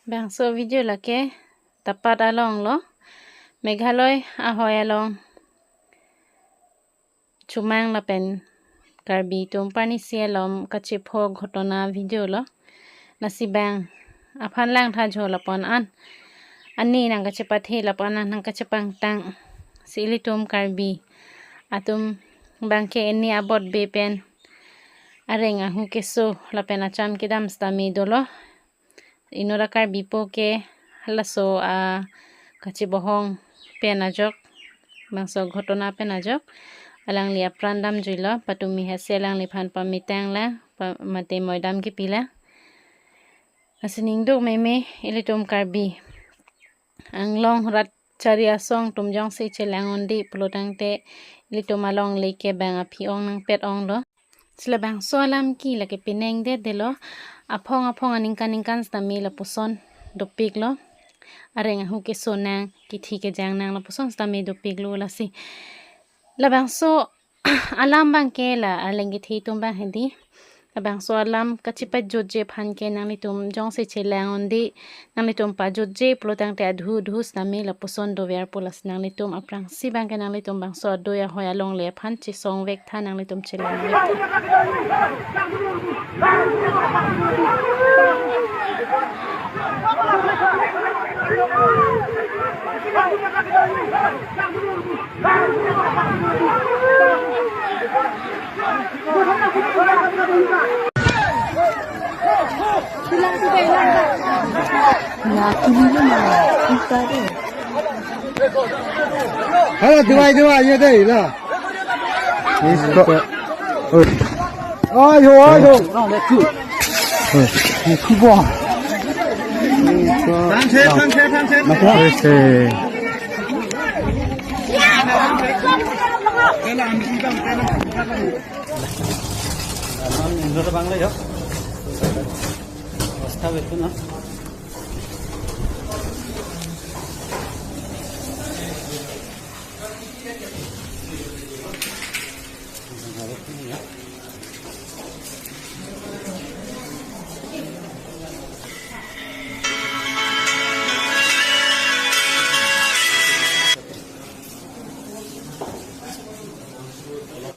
Bang so video lake tapat along lo Meghalaya ahoy along chumang la pen karbi tum pani sialom kachipho ghotona video lo nasibang aphan lang tha jhola pon an ani nang kachipathi la pon nang kachipang tang silitum karbi atum bangke eni abot be pen arenga hu keso la pen acham kidam stami dolo inora karbi po ke laso kachibohong penajok bangso ghotona penajok alang lia prandam juilo patumi haselang liphan pamitang la mate moidam ki pila asining dok meme ilitum karbi anglong rat charia song tumjong se chelang ondi plotang te ilitum along leke bang api ong nang pet ong lo sila bang solam ki lake pineng de lo apong aningkan stami la puson dopik lo areng hu ke sonang ki thike jang nang la puson stami dopik lo la si la bang so alam bang ke la alengi thi tum bang hindi la bang so alam kachipa joje phan ke nang ni tum jong se chelang ondi nang ni tum pa joje plotang te adhu stami la puson do ver polas nang ni tum aprang si bang ke nang ni tum bang so do ya hoya long le phan chi song vek tha nang ni tum chelang vek Halo, dua ये दे ना इसको 아유 크고 산채 그렇지 বাংলায়